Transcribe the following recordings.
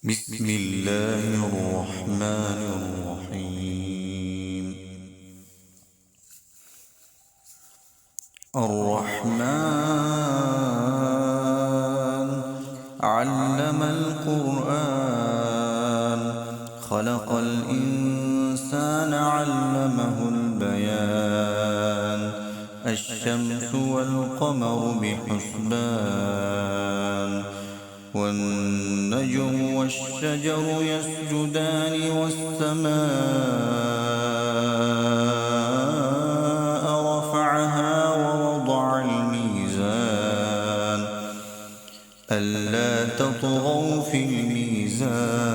بسم الله الرحمن الرحيم. الرحمن علم القرآن، خلق الإنسان علمه البيان. الشمس والقمر بحسبان، والنجم والشجر يسجدان، والسماء رفعها ووضع الميزان ألا تطغوا في الميزان،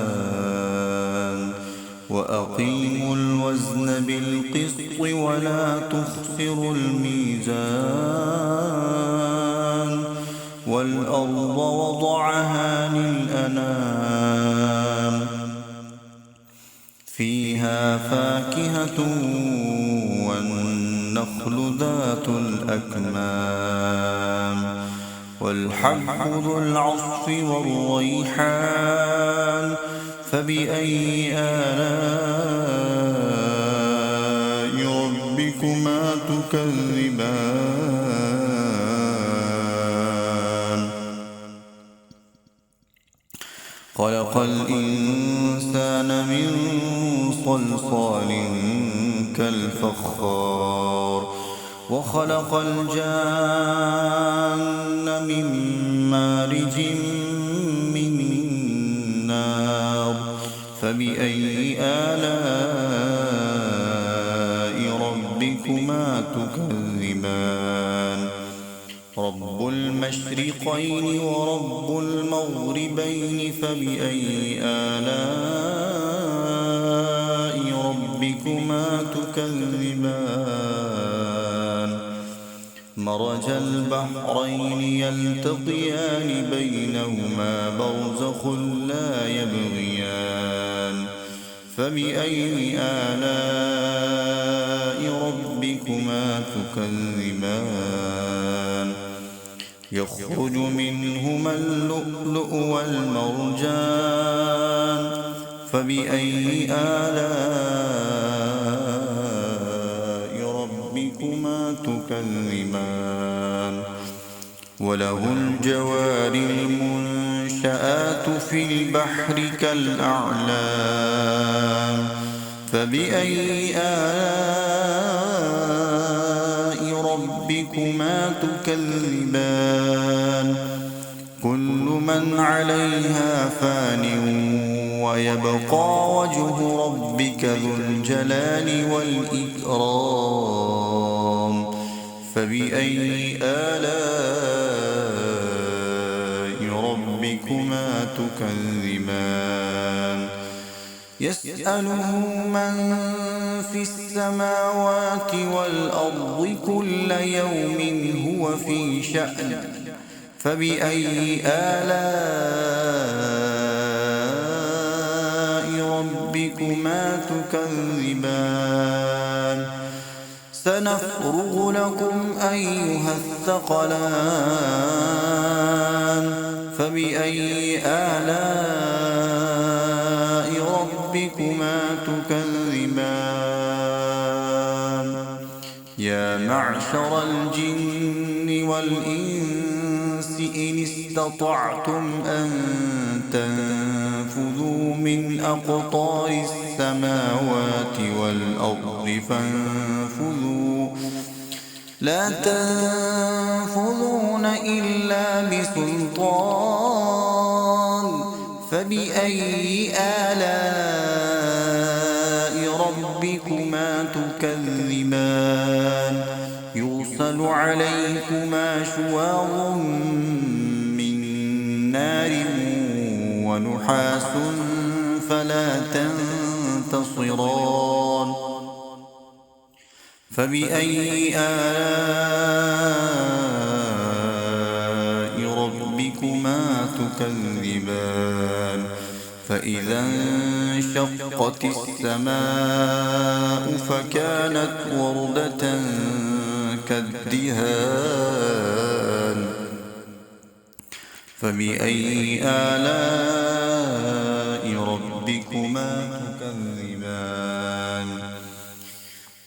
وأقيموا الوزن بالقسط ولا تخسروا الميزان. والأرض وضعها للأنام، فيها فاكهة والنخل ذات الأكمام، والحب ذو العصف والريحان. فبأي آلاء ربكما تكذبان؟ خلق الإنسان من صلصال كالفخار، وخلق الجان من مارج من نار. فبأي آلاء ربكما تكذبان؟ رب المشرقين ورب المغربين، فبأي آلاء ربكما تكذبان؟ مرج البحرين يلتقيان، بينهما برزخ لا يبغيان. فبأي آلاء ربكما تكذبان؟ يخرج منهما اللؤلؤ والمرجان. فبأي آلاء ربكما تكذبان؟ وله الجوار المنشآت في البحر كالأعلام. فبأي آلاء ربكما تكذبان؟ كل من عليها فان، ويبقى وجه ربك ذو الجلال والإكرام. فبأي آلاء ربكما تكذبان؟ يسأله من في السماوات والأرض كل يوم هو في شأن. فبأي آلاء ربكما تكذبان؟ سنفرغ لكم أيها الثقلان. فبأي آلاء ربكما تكذبان؟ يا معشر الجن والإنس إن استطعتم أن تنفذوا من أقطار السماوات والأرض فانفذوا، لا تنفذون إلا بسلطان. فبأي آلاء ربكما تكذبان؟ يرسل عليكما شواظ من نار ونحاس فلا تنتصران. فبأي آلاء ربكما تكذبان؟ فإذا انشقت السماء فكانت وردة كالدهان. فبأي آلاء ربكما تكذبان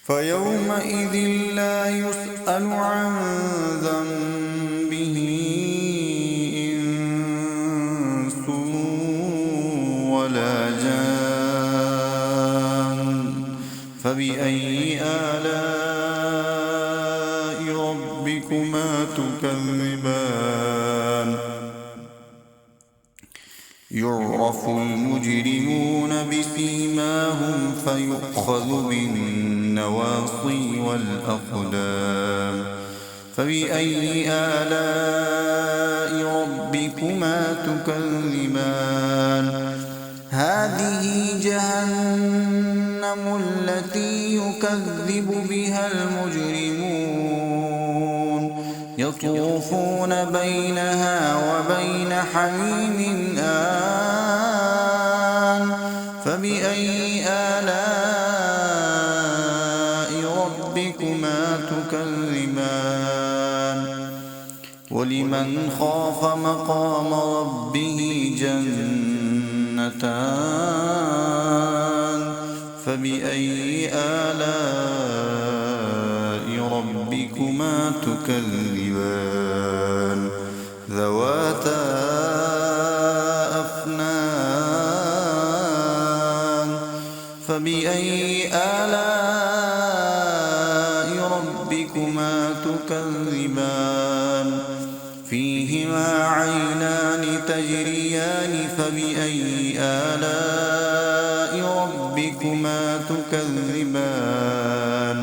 فيومئذ لا يسأل عن ذنبه إنس ولا جان فبأي آلاء ربكما تكذبان يعرف المجرمون بسيماهم فيؤخذ بالنواصي والأقدام فبأي آلاء ربكما تكذبان هذه جهنم التي يكذب بها المجرمون يطوفون بينها وبين حميم آن فبأي آلاء ربكما تكذبان ولمن خاف مقام ربه جنتان فبأي آلاء ربكما تكذبان ذواتا أفنان فبأي آلاء ربكما تكذبان فيهما عينان تجريان فبأي آلاء ربكما تكذبان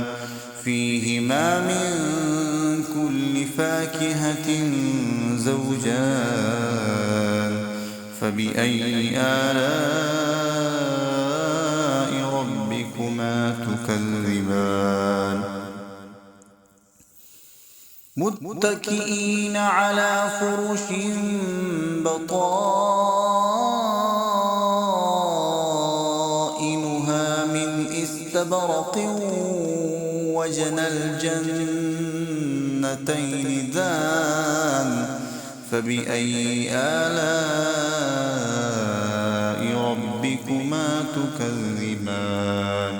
فيهما من كل فاكهة زوجان فبأي آلاء ربكما تكذبان متكئين على فرش بطائنها من استبرق وجنى الجنتين دان فبأي آلاء ربكما تكذبان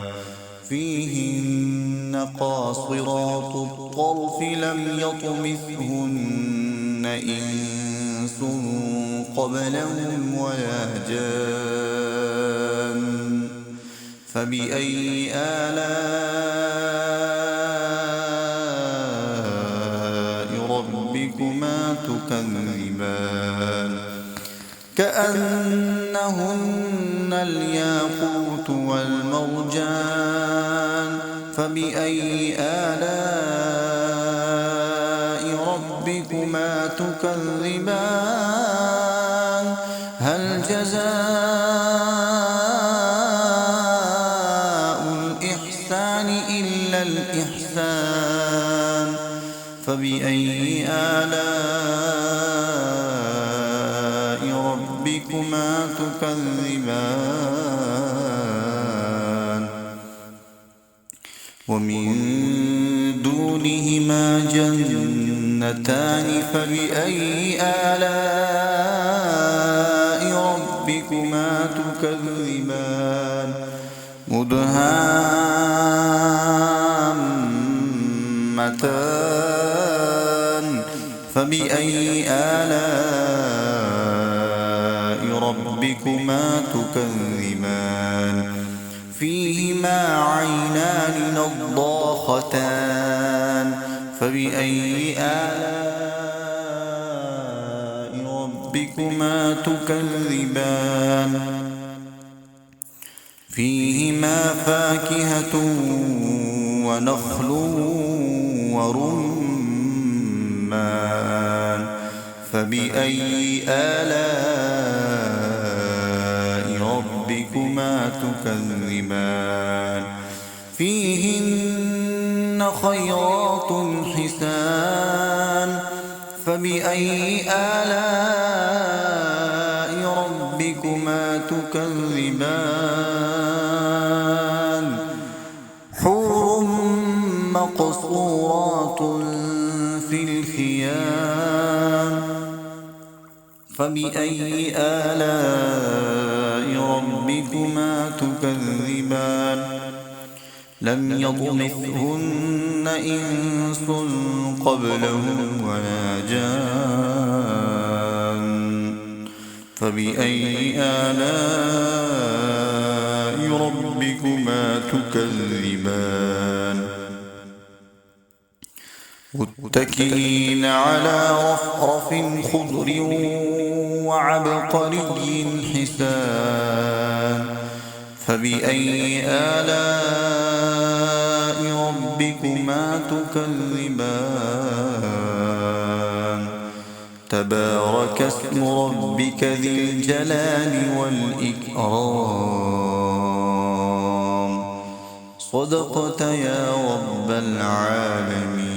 فيهن قاصرات الطرف لم يطمثهن إنس قبلهم ولا جان فبأي آلاء ربكما تكذبان كأنهن الياقوت والمرجان فبأي آلاء ربكما تكذبان هل جزاء الإحسان إلا الإحسان فبأي آلاء ربكما تكذبان ومن دونهما جنتان فبأي آلاء ربكما تكذبان مدهامتان فبأي آلاء ربكما تكذبان فيهما عينان نضاختان فبأي آلاء ربكما تكذبان فيهما فاكهة ونخل ورمان فبأي آلاء ربكما تكذبان فيهن خيرات حسان فبأي آلاء ربكما تكذبان حور مقصورات في الخيام فبأي آلاء ربكما تكذبان لم يطمثهن إنس قبلهم ولا جان فبأي آلاء ربكما تكذبان متكئين على رفرف خضر وعبقري حسان فبأي آلاء ربكما تكذبان تبارك اسم ربك ذي الجلال والإكرام صدقت يا رب العالمين.